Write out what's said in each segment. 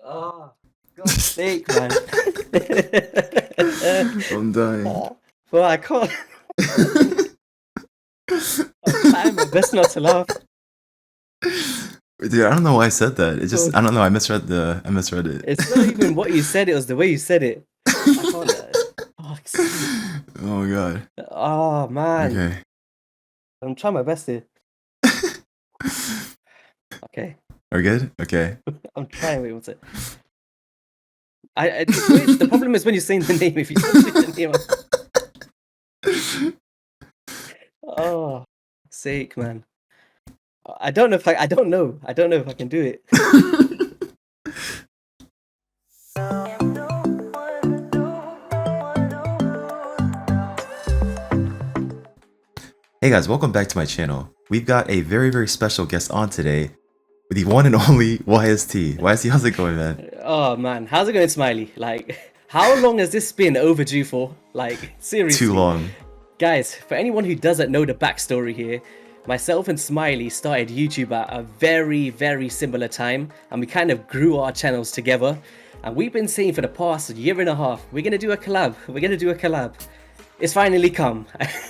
Oh, God's sake, man. I'm dying. Well, I can't. I'm trying my best not to laugh. Dude, I don't know why I said that. It just, Oh, I don't know. I misread it. it's not even what you said, it was the way you said it. I can't. Fuck's sake. Oh my god. Oh, man. Okay. I'm trying my best here. Okay. Are we good? Okay. I'm trying. Wait, what's it? It's weird. The problem is when you're saying the name. If you don't say the name, oh, sake, man. I don't know if I don't know. I don't know if I can do it. Hey guys, welcome back to my channel. We've got a very special guest on today with the one and only YST. YST, how's it going, man? Oh man, how's it going, Smiley? Like, how long has this been overdue for? Like, seriously. Too long. Guys, for anyone who doesn't know the backstory here, myself and Smiley started YouTube at a very similar time, and we kind of grew our channels together. And we've been saying for the past year and a half, we're gonna do a collab. We're gonna do a collab. It's finally come.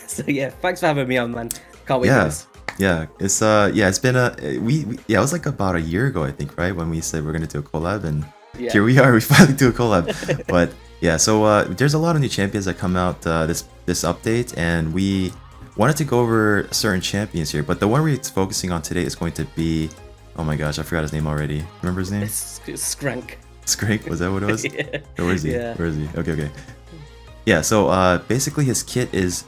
So yeah, thanks for having me on, man. Can't wait for this. Yeah, it's been it was like about a year ago, I think, right, when we said we're gonna do a collab, and here we are. We finally do a collab. But yeah, so there's a lot of new champions that come out this update, and we wanted to go over certain champions here. But the one we're focusing on today is going to be, oh my gosh, I forgot his name already. Remember his name? It's Skraank. Skraank, was that what it was? Yeah. Or where is he? Yeah. Where is he? Okay. Yeah, so basically his kit is,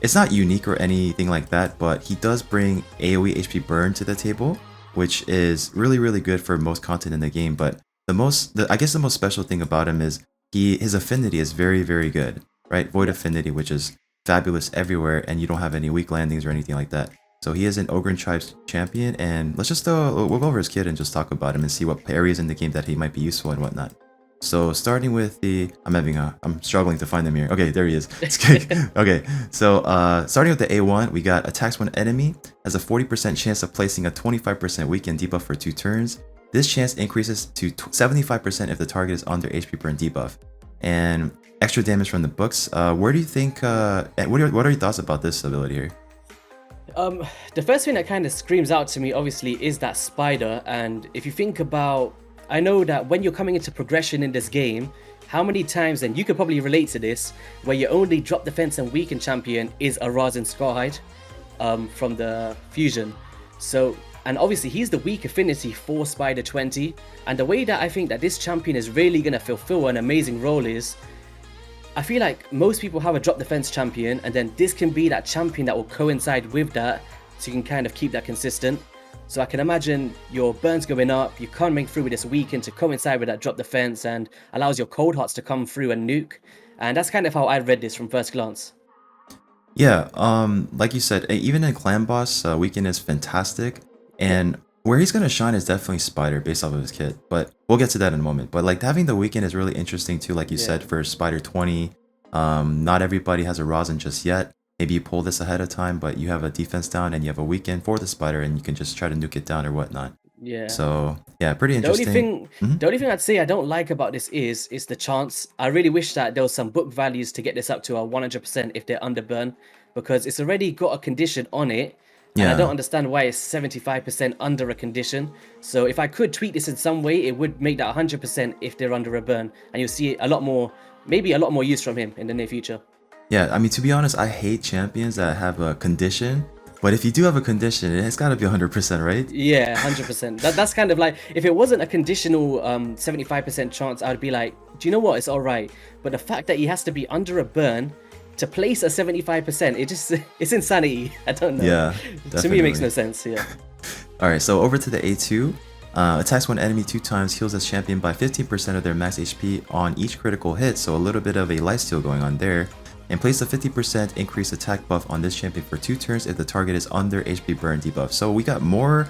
it's not unique or anything like that, but he does bring AoE HP burn to the table, which is really good for most content in the game. But I guess the most special thing about him is his affinity is very good, right? Void affinity, which is fabulous everywhere, and you don't have any weak landings or anything like that. So he is an Ogryn Tribes champion, and let's just we'll go over his kit and just talk about him and see what areas in the game that he might be useful and whatnot. So starting with the, I'm struggling to find him here. Okay, there he is. Okay, so starting with the A1, we got attacks when enemy has a 40% chance of placing a 25% weaken debuff for 2 turns. This chance increases to 75% if the target is under HP burn debuff. And extra damage from the books. Where do you think, what are your thoughts about this ability here? The first thing that kind of screams out to me, obviously, is that spider. And if you think about, I know that when you're coming into progression in this game, how many times, and you could probably relate to this, where your only drop defense and weaken champion is a Raz and Scarhide from the fusion. So, and obviously he's the weak affinity for Spider 20, and the way that I think that this champion is really going to fulfill an amazing role is, I feel like most people have a drop defense champion, and then this can be that champion that will coincide with that, so you can kind of keep that consistent. So I can imagine your burns going up, you coming through with this weaken to coincide with that drop defense, and allows your cold hearts to come through and nuke. And that's kind of how I read this from first glance. Yeah, like you said, even in Clan Boss, weaken is fantastic, and where he's gonna shine is definitely Spider based off of his kit, but we'll get to that in a moment. But like having the weaken is really interesting too, like you said, for Spider 20. Not everybody has a rosin just yet. Maybe you pull this ahead of time, but you have a defense down and you have a weaken for the spider, and you can just try to nuke it down or whatnot. Yeah. So yeah, pretty interesting. The only thing I'd say I don't like about this is the chance. I really wish that there was some book values to get this up to a 100% if they're under burn, because it's already got a condition on it. And I don't understand why it's 75% under a condition. So if I could tweak this in some way, it would make that 100% if they're under a burn, and you'll see a lot more, maybe a lot more use from him in the near future. Yeah, I mean, to be honest, I hate champions that have a condition. But if you do have a condition, it's got to be 100%, right? Yeah, 100%. That's kind of like, if it wasn't a conditional 75% chance, I would be like, do you know what? It's all right. But the fact that he has to be under a burn to place a 75%, it's insanity. I don't know. Yeah, to me, it makes no sense. Yeah. All right, so over to the A2. Attacks one enemy 2 times, heals this champion by 15% of their max HP on each critical hit. So a little bit of a lifesteal going on there. And place a 50% increased attack buff on this champion for 2 turns if the target is under HP burn debuff. So we got more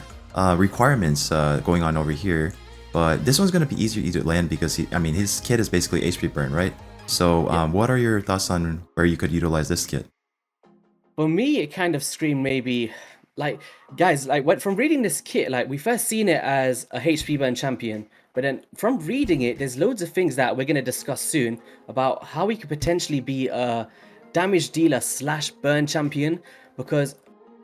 requirements going on over here, but this one's going to be easier to land because his kit is basically HP burn, right? So what are your thoughts on where you could utilize this kit? For me, it kind of screamed maybe like guys, like from reading this kit, like we first seen it as a HP burn champion, but then from reading it, there's loads of things that we're going to discuss soon about how he could potentially be a damage dealer slash burn champion, because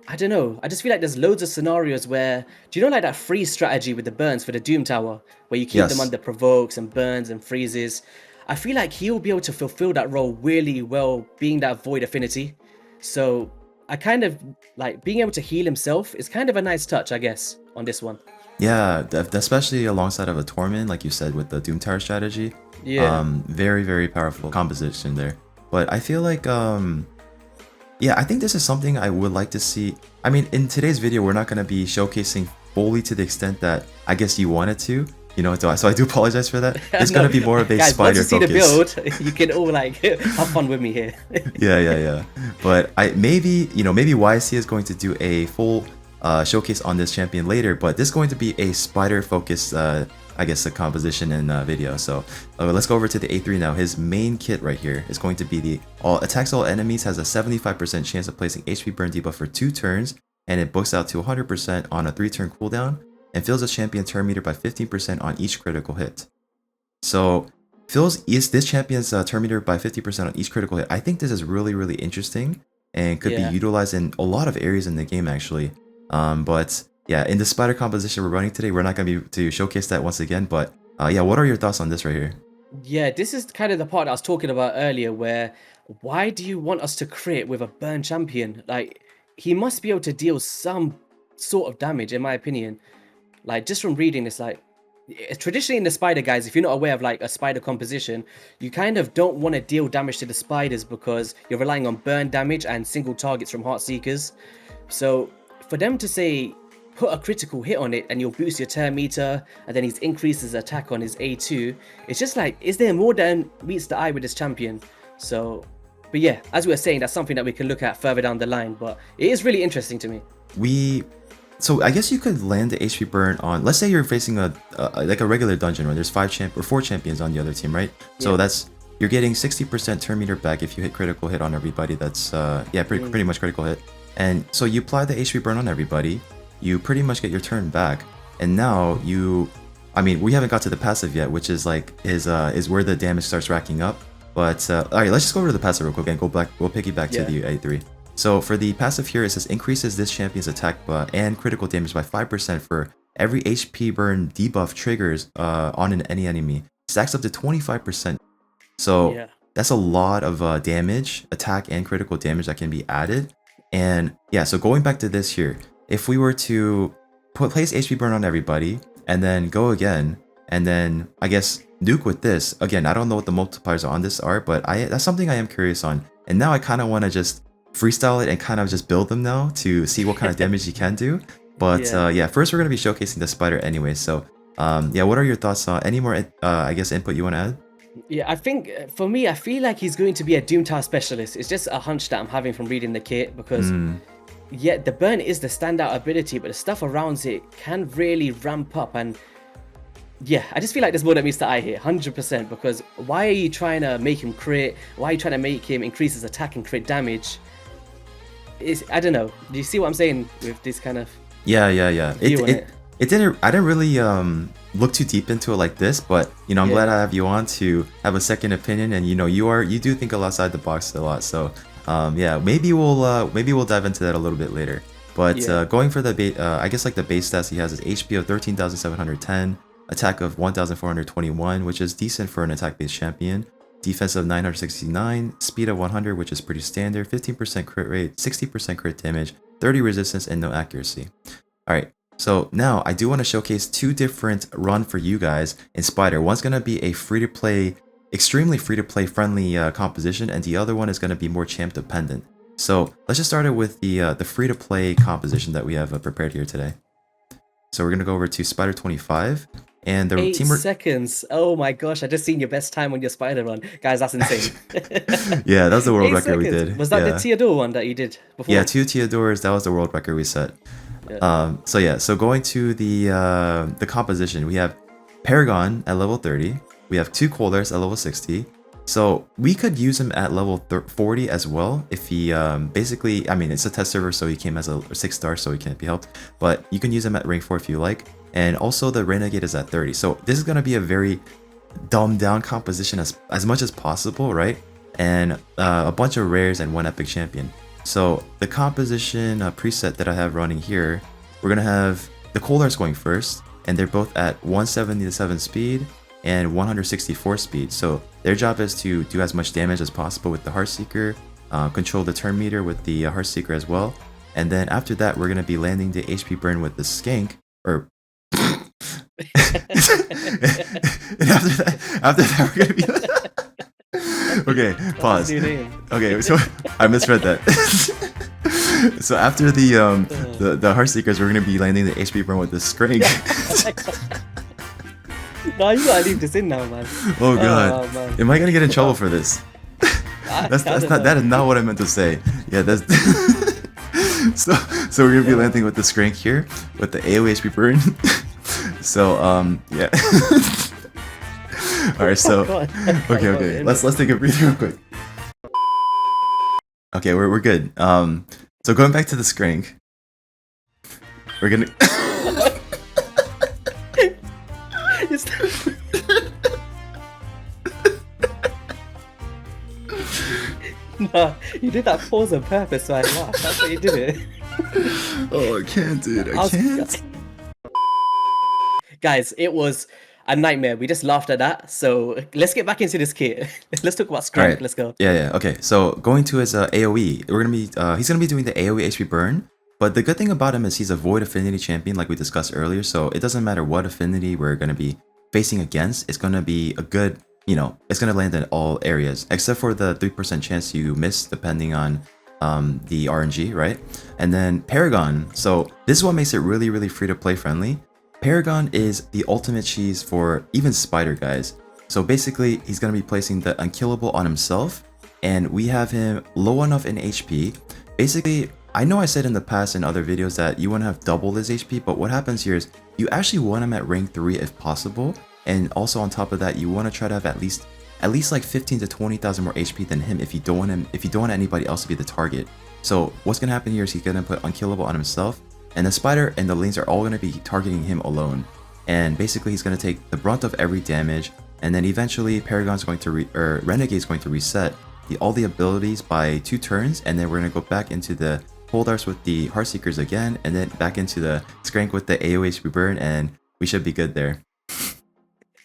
I don't know, I just feel like there's loads of scenarios where, do you know like that freeze strategy with the burns for the Doom Tower, where you keep them Yes. under provokes and burns and freezes? I feel like he'll be able to fulfill that role really well, being that void affinity. So I kind of like being able to heal himself is kind of a nice touch, I guess, on this one. Yeah, especially alongside of a Torment, like you said, with the Doom Tower strategy. Yeah. Very, very powerful composition there. But I feel like, yeah, I think this is something I would like to see. I mean, in today's video, we're not going to be showcasing fully to the extent that I guess you wanted to. You know, so I do apologize for that. It's No, going to be more of a guys, spider once you see focus. the build, you can all like have fun with me here. Yeah. But maybe YC is going to do a full showcase on this champion later, but this is going to be a spider focused, I guess, a composition and video. So let's go over to the A3 now. His main kit right here is going to be the attacks all enemies, has a 75% chance of placing HP burn debuff for 2 turns, and it books out to 100% on a 3-turn cooldown, and fills a champion turn meter by 15% on each critical hit. So fills this champion's turn meter by 50% on each critical hit. I think this is really, really interesting and could be utilized in a lot of areas in the game actually. But yeah, in the spider composition we're running today, we're not going to be able to showcase that once again. But yeah, what are your thoughts on this right here? Yeah, this is kind of the part I was talking about earlier, where why do you want us to crit with a burn champion? Like, he must be able to deal some sort of damage, in my opinion. Like, just from reading this, like, traditionally in the spider, guys, if you're not aware of like a spider composition, you kind of don't want to deal damage to the spiders because you're relying on burn damage and single targets from Heart Seekers. So for them to say put a critical hit on it and you'll boost your turn meter, and then he's increased his attack on his A2, it's just like, is there more than meets the eye with this champion? So, but yeah, as we were saying, that's something that we can look at further down the line, but it is really interesting to me. So I guess you could land the HP burn on, let's say you're facing a like a regular dungeon where there's 4 champions on the other team, right? So that's, you're getting 60% turn meter back if you hit critical hit on everybody. That's pretty much critical hit. And so you apply the HP burn on everybody, you pretty much get your turn back, and now I mean, we haven't got to the passive yet, which is like is where the damage starts racking up. But all right, let's just go over to the passive real quick and we'll piggyback to the A3. So for the passive here, it says increases this champion's attack and critical damage by 5% for every HP burn debuff triggers on any enemy. Stacks up to 25%. So that's a lot of damage, attack, and critical damage that can be added. And yeah, so going back to this here, if we were to place HP burn on everybody and then go again, and then I guess nuke with this, again, I don't know what the multipliers on this are, but that's something I am curious on. And now I kind of want to just freestyle it and kind of just build them now to see what kind of damage you can do. But yeah, first we're going to be showcasing the spider anyway. So yeah, what are your thoughts on any more I guess input you want to add? Yeah, I think for me, I feel like he's going to be a Doom Tower specialist. It's just a hunch that I'm having from reading the kit, because yeah, the burn is the standout ability, but the stuff around it can really ramp up. And yeah, I just feel like there's more that meets the eye here, 100%, because why are you trying to make him crit? Why are you trying to make him increase his attack and crit damage? I don't know. Do you see what I'm saying with this kind of Yeah. It didn't. I didn't really look too deep into it like this, but you know, I'm glad I have you on to have a second opinion, and you know, you do think outside the box a lot. So yeah, maybe we'll dive into that a little bit later. But going for the I guess like the base stats he has is HP of 13,710, attack of 1,421, which is decent for an attack-based champion. Defense of 969, speed of 100, which is pretty standard, 15% crit rate, 60% crit damage, 30 resistance, and no accuracy. Alright, so now I do want to showcase 2 different run for you guys in Spider. One's going to be a free-to-play, extremely free-to-play friendly composition, and the other one is going to be more champ dependent. So let's just start it with the free-to-play composition that we have prepared here today. So we're going to go over to Spider 25. And the 8 seconds. Oh my gosh, I just seen your best time on your spider run. Guys, that's insane. Yeah, that was the world record we did. Was that the Theodore one that you did before? Yeah, 2 Theodores, that was the world record we set. So yeah, so going to the composition, we have Paragon at level 30, we have 2 Colders at level 60, So we could use him at level 40 as well if he basically, I mean, it's a test server, so he came as a 6-star, so he can't be helped. But you can use him at rank 4 if you like. And also the Renegade is at 30. So this is going to be a very dumbed down composition as much as possible, right? And a bunch of rares and one epic champion. So the composition preset that I have running here, we're going to have the Coldhearts going first, and they're both at 177 speed and 164 speed. So their job is to do as much damage as possible with the Heartseeker, control the turn meter with the Heartseeker as well. And then after that, we're going to be landing the HP burn with the Skraank, or and after that we're going to be okay, pause. Okay, so I misread that. So after the Heartseekers, we're going to be landing the HP burn with the Skraank. No, you gotta leave this in now, man. Oh god, man. Am I gonna get in trouble for this? That is not what I meant to say. Yeah, that's so we're gonna be landing with the Skraank here with the AoE HP burn. So yeah. All right, so okay, let's take a breather real quick. Okay, we're good. So going back to the Skraank, we're gonna. No, you did that pause on purpose, so I laughed. That's why you did it. Oh, I can't, dude. I can't. Guys, it was a nightmare. We just laughed at that. So let's get back into this kit. Let's talk about Skraank. Right. Let's go. Yeah. Okay. So going to his AoE, we're gonna be he's gonna be doing the AoE HP burn. But the good thing about him is he's a Void Affinity champion, like we discussed earlier. So it doesn't matter what affinity we're gonna be facing against. It's gonna be a good, you know, it's gonna land in all areas except for the 3% chance you miss depending on the RNG, right? And then Paragon. So this is what makes it really free to play friendly. Paragon is the ultimate cheese for even Spider guys. So basically, he's going to be placing the unkillable on himself, and we have him low enough in HP. Basically, I know I said in the past in other videos that you want to have double his HP, but what happens here is you actually want him at rank 3 if possible, and also on top of that, you want to try to have at least like 15 to 20,000 more HP than him if you don't want anybody else to be the target. So what's going to happen here is he's going to put unkillable on himself, and the Spider and the lanes are all going to be targeting him alone. And basically he's going to take the brunt of every damage, and then eventually Paragon's going to Renegade's going to reset all the abilities by 2 turns, and then we're going to go back into the Coldhearts with the Heartseekers again, and then back into the Skraank with the AoE HP burn, and we should be good there.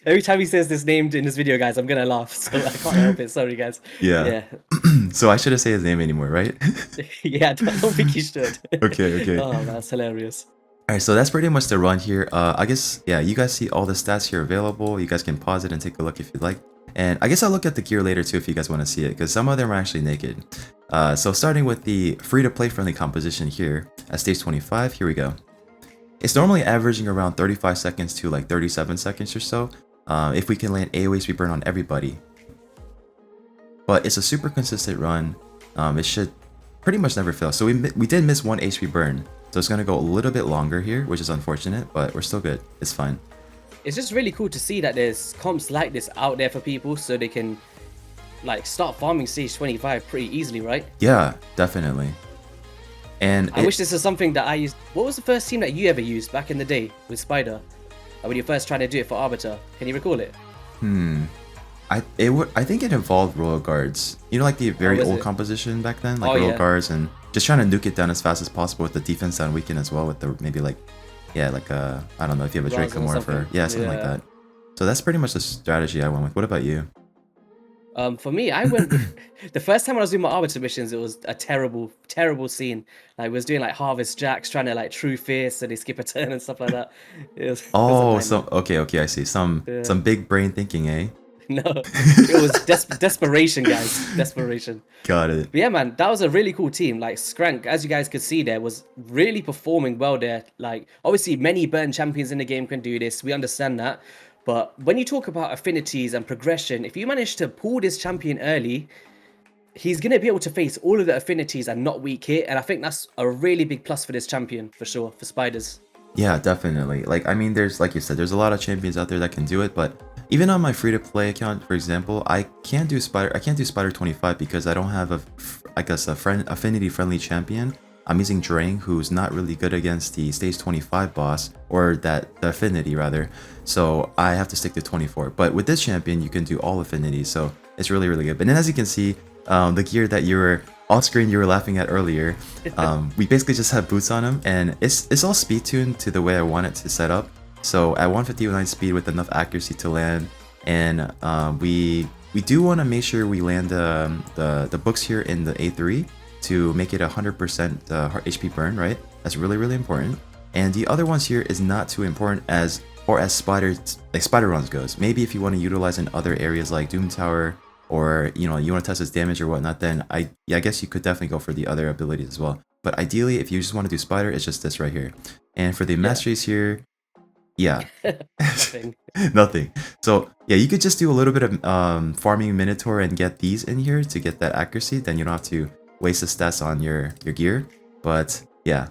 Every time he says this name in this video, guys, I'm gonna laugh, so I can't help it. Sorry, guys. Yeah. So I shouldn't say his name anymore, right? Yeah, I don't think you should. Okay. Oh, that's hilarious. Alright, so that's pretty much the run here. I guess, yeah, you guys see all the stats here available. You guys can pause it and take a look if you'd like. And I guess I'll look at the gear later too if you guys want to see it, because some of them are actually naked. So starting with the free-to-play friendly composition here at stage 25, here we go. It's normally averaging around 35 seconds to like 37 seconds or so. If we can land AoE HP burn on everybody. But it's a super consistent run. It should pretty much never fail. So we did miss 1 HP burn. So it's going to go a little bit longer here, which is unfortunate, but we're still good. It's fine. It's just really cool to see that there's comps like this out there for people so they can like start farming stage 25 pretty easily, right? Yeah, definitely. And I wish this is something that I used. What was the first team that you ever used back in the day with Spider? When you first tried to do it for Arbiter, can you recall it? I think it involved Royal Guards. You know, like the very old composition back then, like Royal Guards, and just trying to nuke it down as fast as possible with the defense down weaken as well, with the maybe like, yeah, like I don't know if you have a Draco Morpher, something like that. So that's pretty much the strategy I went with. What about you? For me, I went the first time I was doing my Arbiter missions, it was a terrible scene. Like, I was doing like Harvest Jacks, trying to like True Fierce, so they skip a turn and stuff like that. Okay, I see. Some big brain thinking, eh? No, it was desperation, guys. Desperation. Got it. But yeah, man, that was a really cool team. Like, Skraank, as you guys could see there, was really performing well there. Like, obviously, many burn champions in the game can do this. We understand that. But when you talk about affinities and progression, if you manage to pull this champion early, he's going to be able to face all of the affinities and not weak hit. And I think that's a really big plus for this champion, for sure, for Spiders. Yeah, definitely. Like, I mean, there's, like you said, there's a lot of champions out there that can do it, but Even on my free-to-play account, for example, I can't do Spider 25 because I don't have I guess a affinity friendly champion. I'm using Drang, who's not really good against the stage 25 boss, or the affinity rather. So I have to stick to 24. But with this champion, you can do all affinities, so it's really, really good. But then as you can see, the gear that you were off screen, you were laughing at earlier, we basically just have boots on him, and it's all speed tuned to the way I want it to set up. So at 159 speed with enough accuracy to land, and we do want to make sure we land the books here in the A3 to make it 100% HP burn, right? That's really, really important. And the other ones here is not too important as far as spider runs goes. Maybe if you want to utilize in other areas like Doom Tower, or you want to test its damage or whatnot, then I guess you could definitely go for the other abilities as well. But ideally, if you just want to do spider, it's just this right here. And for the masteries here, yeah, Nothing. nothing. So yeah, you could just do a little bit of farming Minotaur and get these in here to get that accuracy. Then you don't have to waste the stats on your gear. But yeah,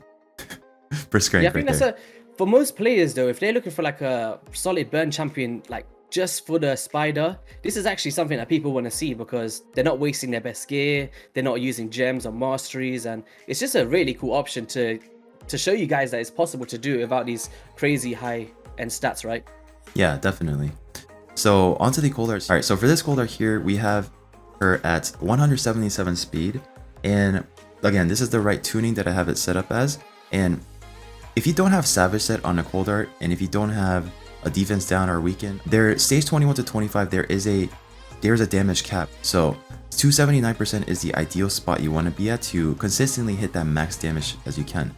for Skraank, Yeah, I think that's for most players though. If they're looking for like a solid burn champion, like just for the spider, this is actually something that people want to see because they're not wasting their best gear, they're not using gems or masteries, and it's just a really cool option to show you guys that it's possible to do it without these crazy high end stats, right? Yeah, definitely. So onto the cold art. All right, so for this cold art here, we have her at 177 speed, and again, this is the right tuning that I have it set up as. And if you don't have Savage set on a cold art, and if you don't have a defense down or weaken, there stage 21 to 25, there's a damage cap. So 279% is the ideal spot you want to be at to consistently hit that max damage as you can.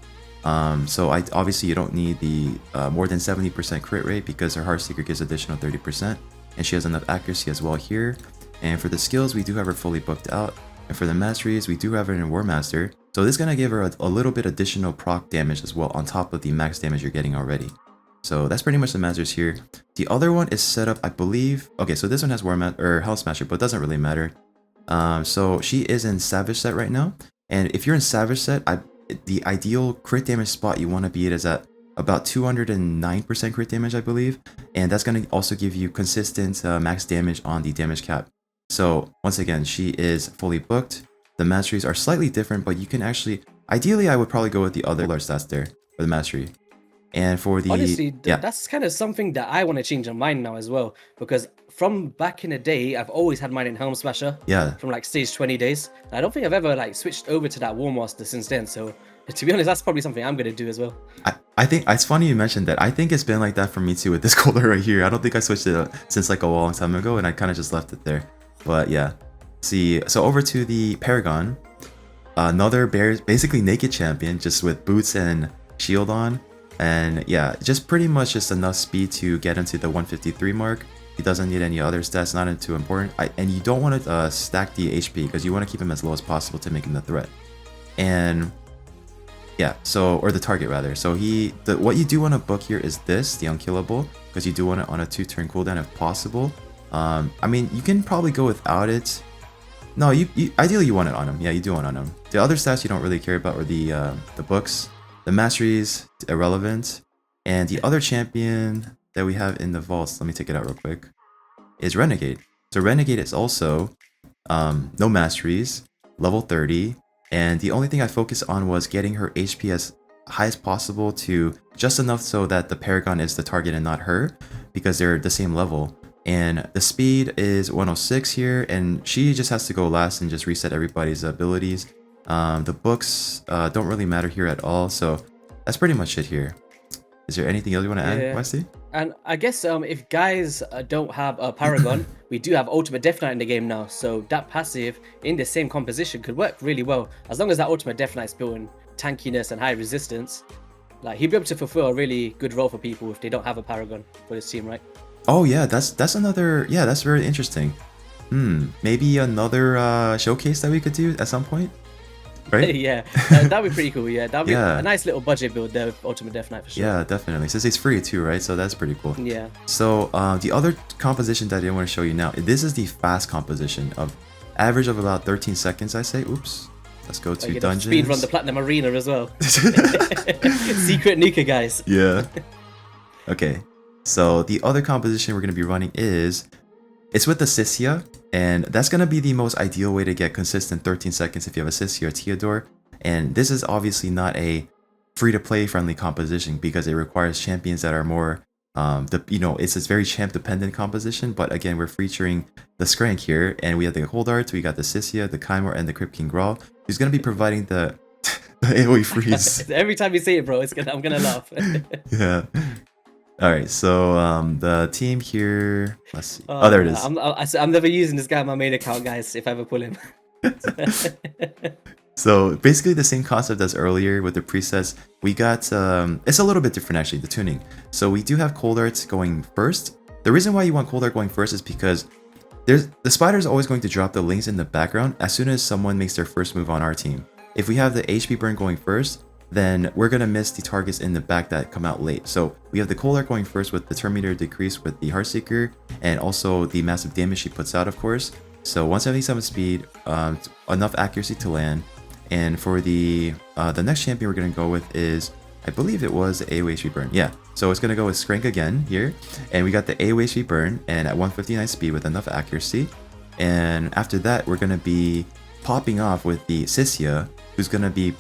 So obviously you don't need the more than 70% crit rate because her Heartseeker gives additional 30%, and she has enough accuracy as well here. And for the skills, we do have her fully booked out, and for the masteries, we do have her in War Master. So this is gonna give her a little bit additional proc damage as well on top of the max damage you're getting already. So that's pretty much the masters here. The other one is set up, I believe. Okay, so this one has Hell Smasher, but it doesn't really matter. So she is in Savage set right now, and if you're in Savage set, the ideal crit damage spot you want to be at is at about 209% crit damage, I believe, and that's going to also give you consistent max damage on the damage cap. So once again, she is fully booked. The masteries are slightly different, but you can actually, ideally, I would probably go with the other large stats there for the mastery. And for the honestly, that's kind of something that I want to change on mine now as well, because from back in the day, I've always had mine in Helm Smasher. Yeah. From like stage 20 days. I don't think I've ever like switched over to that War Master since then. So to be honest, that's probably something I'm gonna do as well. I think it's funny you mentioned that. I think it's been like that for me too with this color right here. I don't think I switched it since like a long time ago, and I kind of just left it there. But yeah, see, so over to the Paragon, another basically naked champion, just with boots and shield on. And yeah, just pretty much just enough speed to get into the 153 mark. He doesn't need any other stats, not too important. And you don't want to stack the HP because you want to keep him as low as possible to make him the threat. And yeah, so, or the target rather. So what you do want to book here is this, the Unkillable, because you do want it on a 2-turn cooldown if possible. I mean, you can probably go without it. No, ideally you want it on him. Yeah, you do want it on him. The other stats you don't really care about are the books. The masteries, irrelevant. And the other champion that we have in the vaults, let me take it out real quick, is Renegade. So Renegade is also no masteries, level 30. And the only thing I focused on was getting her HP as high as possible to just enough so that the Paragon is the target and not her, because they're the same level. And the speed is 106 here, and she just has to go last and just reset everybody's abilities. The books don't really matter here at all, so that's pretty much it here. Is there anything else you want to add, Wesley? And I guess if guys don't have a Paragon, we do have Ultimate Death Knight in the game now, so that passive in the same composition could work really well. As long as that Ultimate Death Knight's built in tankiness and high resistance, like he'd be able to fulfill a really good role for people if they don't have a Paragon for this team, right? Oh yeah, that's another, yeah, that's very interesting. Maybe another showcase that we could do at some point, right? Yeah, that'd be pretty cool. Yeah, that'd be a nice little budget build there with Ultimate Death Knight for sure. Yeah, definitely. Since it's free too, right? So that's pretty cool. Yeah. So the other composition that I didn't want to show you now, this is the fast composition of average of about 13 seconds, I say. Oops. Let's go to dungeons. Speed run the Platinum Arena as well. Secret Nuka, guys. Yeah. Okay. So the other composition we're going to be running is, it's with the Sisia, and that's going to be the most ideal way to get consistent 13 seconds if you have a Sisia or Theodore. And this is obviously not a free-to-play friendly composition because it requires champions that are more, it's a very champ dependent composition. But again, we're featuring the Skraank here, and we have the Cold Arts, we got the Sisia, the Kymor, and the Crypt King Grawl, who's going to be providing the AoE freeze. Every time you say it, bro, I'm gonna laugh. Yeah. All right, so the team here, let's see. Oh, there it is. I'm never using this guy on my main account, guys, if I ever pull him. So basically the same concept as earlier with the presets. We got, it's a little bit different actually, the tuning. So we do have Cold Arts going first. The reason why you want Cold Art going first is because the spider is always going to drop the links in the background as soon as someone makes their first move on our team. If we have the HP burn going first, then we're going to miss the targets in the back that come out late. So we have the Cold Art going first with the turn meter decrease with the Heartseeker, and also the massive damage she puts out, of course. So 177 speed, enough accuracy to land. And for the next champion we're going to go with is, I believe it was AoE HP burn. Yeah, so it's going to go with Skraank again here. And we got the AoE HP burn and at 159 speed with enough accuracy. And after that, we're going to be popping off with the Sisia, who's going to be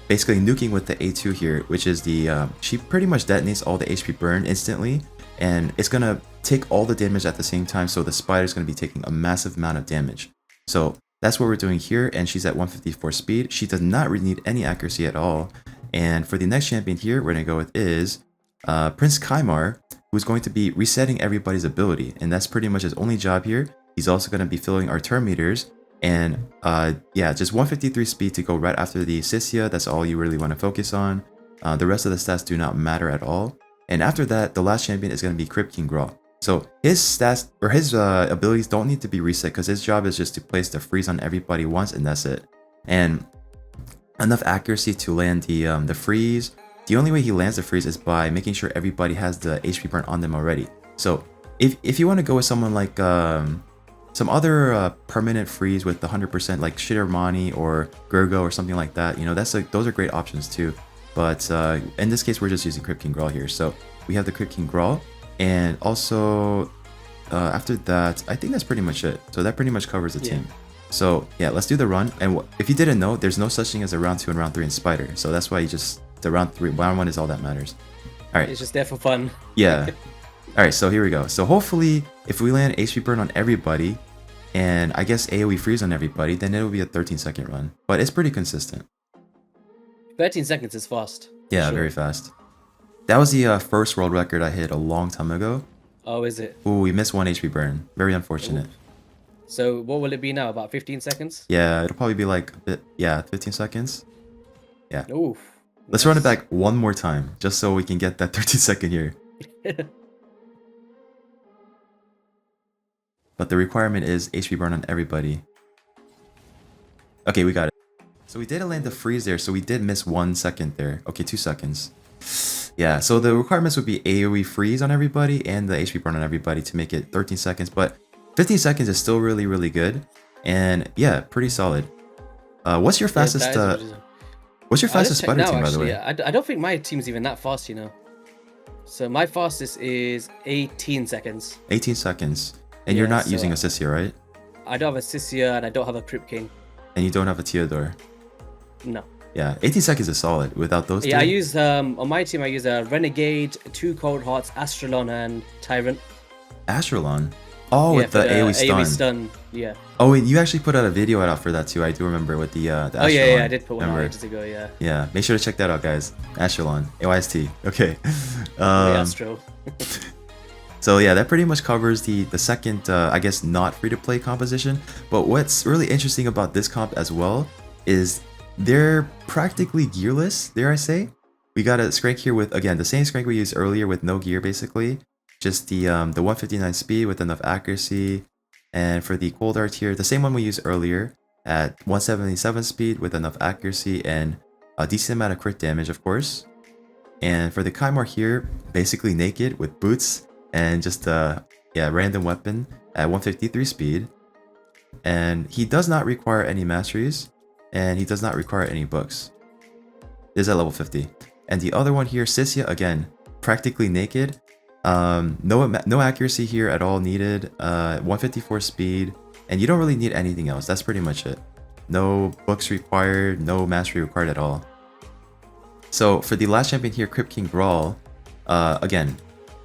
basically nuking with the A2 here, which is the, she pretty much detonates all the HP burn instantly. And it's going to take all the damage at the same time, so the spider's going to be taking a massive amount of damage. So that's what we're doing here, and she's at 154 speed. She does not really need any accuracy at all. And for the next champion here, we're going to go with is Prince Kymor, who's going to be resetting everybody's ability. And that's pretty much his only job here. He's also going to be filling our turn meters. And yeah, just 153 speed to go right after the Sisia. That's all you really want to focus on. The rest of the stats do not matter at all. And after that, the last champion is going to be Crypt King Grawl. So his stats or his abilities don't need to be reset because his job is just to place the freeze on everybody once, and that's it. And enough accuracy to land the freeze. The only way he lands the freeze is by making sure everybody has the HP burn on them already. So if you want to go with someone like some other permanent freeze with the 100% like Shittermani or Gurgo or something like that, you know, those are great options too. But in this case, we're just using Crypt King Grawl here. So we have the Crypt King Grawl. And also, after that, I think that's pretty much it. So that pretty much covers the team. So yeah, let's do the run. And if you didn't know, there's no such thing as a round 2 and round 3 in Spider. So that's why the round 1 is all that matters. All right. It's just there for fun. Yeah. All right, so here we go. So hopefully, if we land HP burn on everybody, and I guess AoE freeze on everybody, then it'll be a 13-second run. But it's pretty consistent. 13 seconds is fast. Yeah, very fast. That was the first world record I hit a long time ago. Oh, is it? Ooh, we missed 1 HP burn. Very unfortunate. Ooh. So what will it be now? About 15 seconds? Yeah, it'll probably be like a bit, 15 seconds. Yeah. Oof. Let's run it back one more time, just so we can get that 13-second here. But the requirement is HP burn on everybody. Okay, we got it. So we did land the freeze there, so we did miss 1 second there. Okay, 2 seconds. Yeah, so the requirements would be AoE freeze on everybody and the HP burn on everybody to make it 13 seconds. But 15 seconds is still really, really good. And yeah, pretty solid. What's your fastest what's your fastest spider team, by the way? I don't think my team's even that fast, you know. So my fastest is 18 seconds. 18 seconds. And you're not using a Sisia, right? I don't have a Sisia and I don't have a Crypt King. And you don't have a Theodore? No. Yeah, 18 seconds is solid without those two. Yeah, I use, on my team, I use a Renegade, 2 Cold Hearts, Astralon, and Tyrant. Astralon? Oh, yeah, with the AoE stun. Stun, yeah. Oh, wait, you actually put out a video out for that too. I do remember with the Astralon. Oh, yeah, I did put one out ages ago, yeah. Yeah, make sure to check that out, guys. Astralon, AYST. Okay. Astro. So yeah, that pretty much covers the second, I guess, not free-to-play composition. But what's really interesting about this comp as well is they're practically gearless, dare I say. We got a Skraank here with, again, the same Skraank we used earlier with no gear, basically. Just the 159 speed with enough accuracy. And for the Cold Art here, the same one we used earlier at 177 speed with enough accuracy and a decent amount of crit damage, of course. And for the Kymor here, basically naked with boots and just random weapon at 153 speed. And he does not require any masteries. And he does not require any books. This is at level 50. And the other one here, Sisia, again, practically naked. No accuracy here at all needed. 154 speed, and you don't really need anything else. That's pretty much it. No books required, no mastery required at all. So for the last champion here, Crypt King Brawl, again,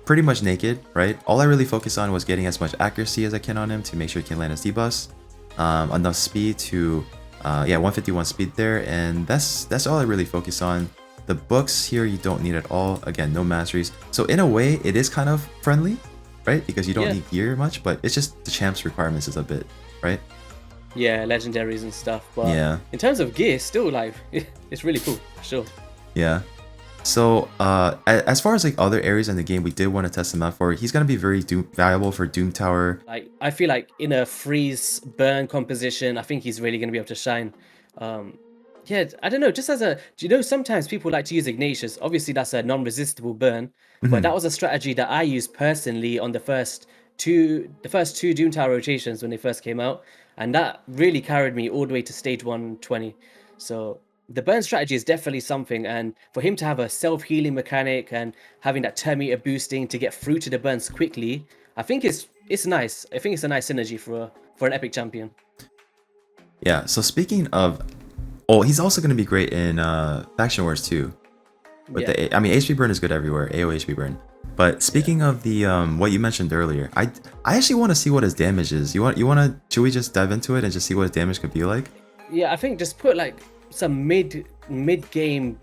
pretty much naked, right? All I really focused on was getting as much accuracy as I can on him to make sure he can land his debuffs. Enough speed to, yeah, 151 speed there, and that's all I really focus on. The books here you don't need at all. Again, no masteries. So in a way, it is kind of friendly, right? Because you don't need gear much, but it's just the champ's requirements is a bit, right? Yeah, legendaries and stuff. But yeah, in terms of gear, still like it's really cool, for sure. Yeah. So as far as like other areas in the game we did want to test him out for, he's gonna be very valuable for Doom Tower. Like I feel like in a freeze burn composition, I think he's really gonna be able to shine. Yeah, I don't know, just as a, do you know, sometimes people like to use Ignatius. Obviously that's a non-resistible burn, but that was a strategy that I used personally on the first two Doom Tower rotations when they first came out, and that really carried me all the way to stage 120. So the burn strategy is definitely something, and for him to have a self-healing mechanic and having that turn meter boosting to get through to the burns quickly, I think it's nice. I think it's a nice synergy for an epic champion. Yeah, so speaking of, oh, he's also going to be great in Faction Wars too. With the, I mean, HP burn is good everywhere, AoE HP burn. But speaking of the what you mentioned earlier, I actually want to see what his damage is. You want to, should we just dive into it and just see what his damage could be like? Yeah, I think just put like some mid game,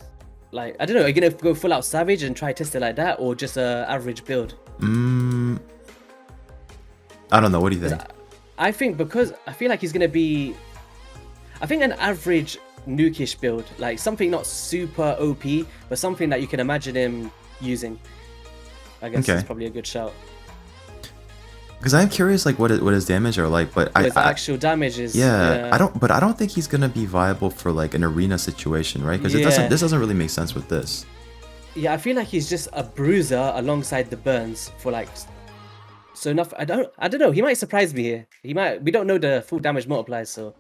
like, I don't know, are you gonna go full out savage and try test it like that, or just a average build? I don't know, what do you think? I think, because I feel like he's gonna be, I think an average nukish build, like something not super OP, but something that you can imagine him using. I guess it's probably a good shout. Because I'm curious, like what his damage are like, but his actual damage is. Yeah, I don't think he's gonna be viable for like an arena situation, right? Because this doesn't really make sense with this. Yeah, I feel like he's just a bruiser alongside the burns for like. So enough. I don't know. He might surprise me here. He might. We don't know the full damage multipliers, so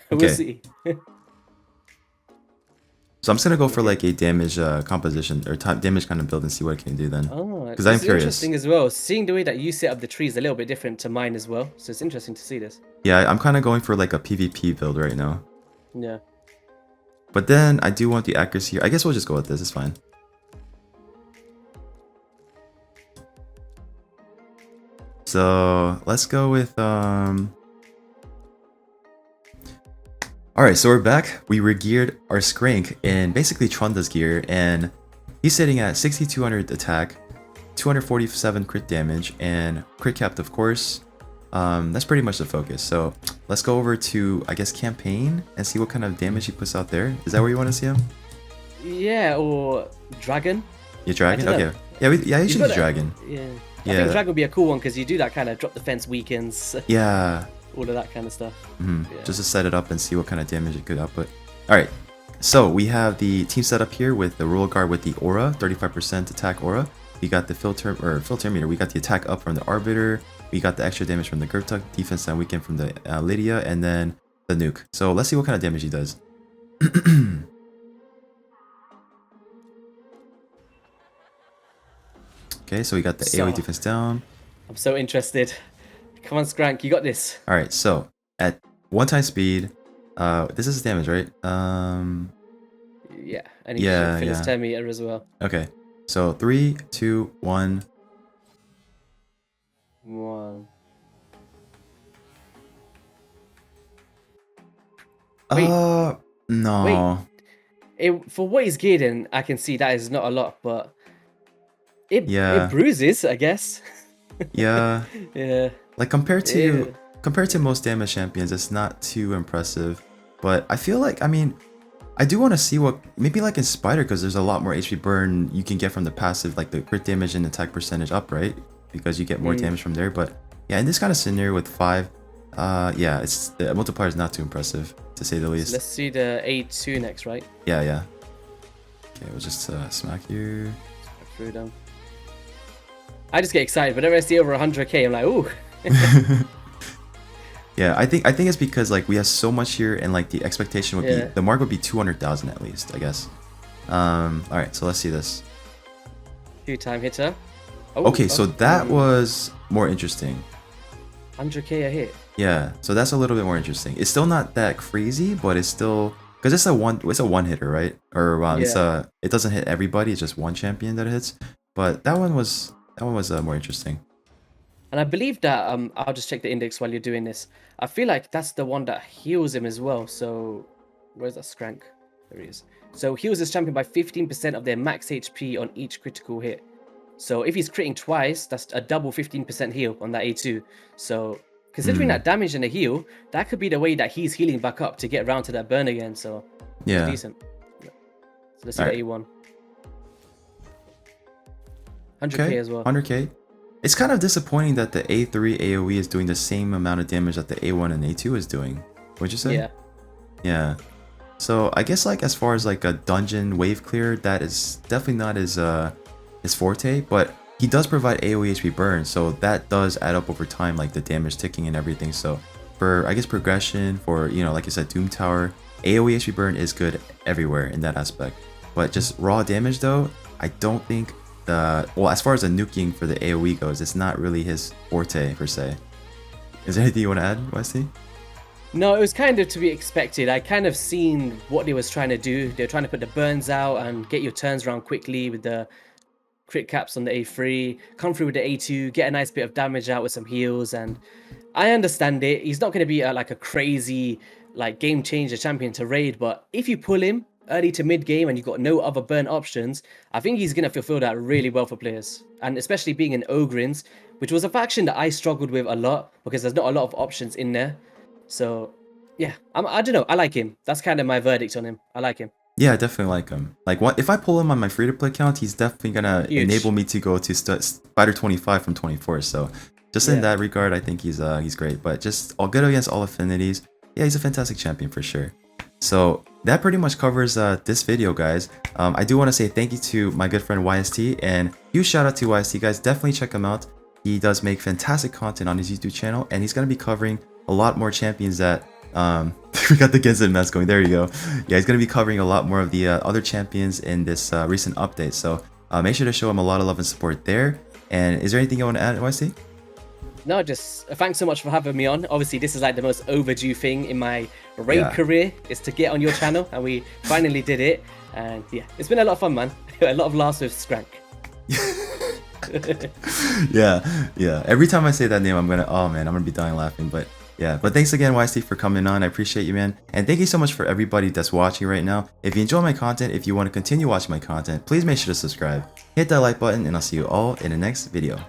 we'll see. So I'm just gonna go for like a damage composition or damage kind of build and see what it can do then. Oh, because I'm curious. Interesting as well. Seeing the way that you set up the tree is a little bit different to mine as well, so it's interesting to see this. Yeah, I'm kind of going for like a PvP build right now. Yeah. But then I do want the accuracy here. I guess we'll just go with this. It's fine. So let's go with Alright, so we're back. We regeared our Skraank in basically Trunda's gear, and he's sitting at 6200 attack, 247 crit damage, and crit capped, of course. That's pretty much the focus. So let's go over to, I guess, campaign and see what kind of damage he puts out there. Is that where you want to see him? Yeah, or dragon. Yeah, dragon. Okay. Yeah, you should do dragon. Yeah. I think dragon would be a cool one because you do that kind of drop the fence weakens. Yeah. All of that kind of stuff. Yeah. Just to set it up and see what kind of damage it could output. Alright, so we have the team setup here with the Royal Guard with the aura, 35% attack aura. We got the filter meter. We got the attack up from the Arbiter. We got the extra damage from the Gurtuk, defense and weaken from the Lydia, and then the nuke. So let's see what kind of damage he does. Okay, so we got the AoE defense down. I'm so interested. Come on, Skraank, you got this. All right, so at 1 speed, this is damage, right? Yeah, and he should finish 10 meter as well. Okay, so 3, 2, 1. 1. No. Wait, for what he's geared in, I can see that is not a lot, but it bruises, I guess. Yeah. Yeah. Like compared to most damage champions, it's not too impressive. But I feel like, I mean, I do want to see what, maybe like in Spider, because there's a lot more HP burn you can get from the passive, like the crit damage and attack percentage up, right? Because you get more damage from there. But yeah, in this kind of scenario with 5, yeah, it's the multiplier is not too impressive, to say the least. Let's see the A2 next, right? Yeah. Okay, we'll just smack here. Smack through them. I just get excited whenever I see over 100k. I'm like, ooh. Yeah, I think it's because like we have so much here, and like the expectation would be, the mark would be 200,000 at least, I guess. All right, so let's see this. 2-time hitter. Okay, so that was more interesting. 100k a hit. Yeah, so that's a little bit more interesting. It's still not that crazy, but it's still because it's a one hitter, right? Or it doesn't hit everybody. It's just one champion that it hits. But that one was more interesting. And I believe that I'll just check the index while you're doing this. I feel like that's the one that heals him as well. So where's that Skraank? There he is. So heals his champion by 15% of their max HP on each critical hit. So if he's critting twice, that's a double 15% heal on that A2. So considering that damage and a heal, that could be the way that he's healing back up to get around to that burn again. So yeah, it's decent. So let's see the A1. 100k as well. 100k. It's kind of disappointing that the A3 AoE is doing the same amount of damage that the A1 and A2 is doing. Would you say? Yeah. Yeah. So I guess like as far as like a dungeon wave clear, that is definitely not his forte, but he does provide AoE HP burn, so that does add up over time, like the damage ticking and everything. So for I guess progression, for like you said, Doom Tower, AoE HP burn is good everywhere in that aspect. But just raw damage though, I don't think as far as the nuking for the AoE goes, it's not really his forte per se. Is there anything you want to add, Westy? No, it was kind of to be expected. I kind of seen what they was trying to do. They were trying to put the burns out and get your turns around quickly with the crit caps on the A3, come through with the A2, get a nice bit of damage out with some heals, and I understand it. He's not going to be like a crazy like game changer champion to raid, but if you pull him early to mid game and you've got no other burn options, I think he's going to fulfill that really well for players. And especially being in Ogryns, which was a faction that I struggled with a lot because there's not a lot of options in there. So yeah, I don't know. I like him. That's kind of my verdict on him. I like him. Yeah, I definitely like him. Like, what if I pull him on my free-to-play account, he's definitely gonna enable me to go to Spider 25 from 24. So just in that regard, I think he's great. But just all good against all affinities. Yeah, he's a fantastic champion for sure. So that pretty much covers this video, guys. I do want to say thank you to my good friend YST, and huge shout out to YST, guys. Definitely check him out. He does make fantastic content on his YouTube channel, and he's gonna be covering a lot more champions that we got the Genzen mess going. There you go. Yeah, he's gonna be covering a lot more of the other champions in this recent update. So make sure to show him a lot of love and support there. And is there anything you want to add, YC? No, just thanks so much for having me on. Obviously, this is like the most overdue thing in my raid career, is to get on your channel, and we finally did it. And yeah, it's been a lot of fun, man. A lot of laughs with Skraank. yeah. Every time I say that name, I'm gonna be dying laughing. But yeah, but thanks again, YST, for coming on. I appreciate you, man. And thank you so much for everybody that's watching right now. If you enjoy my content, if you want to continue watching my content, please make sure to subscribe, hit that like button, and I'll see you all in the next video.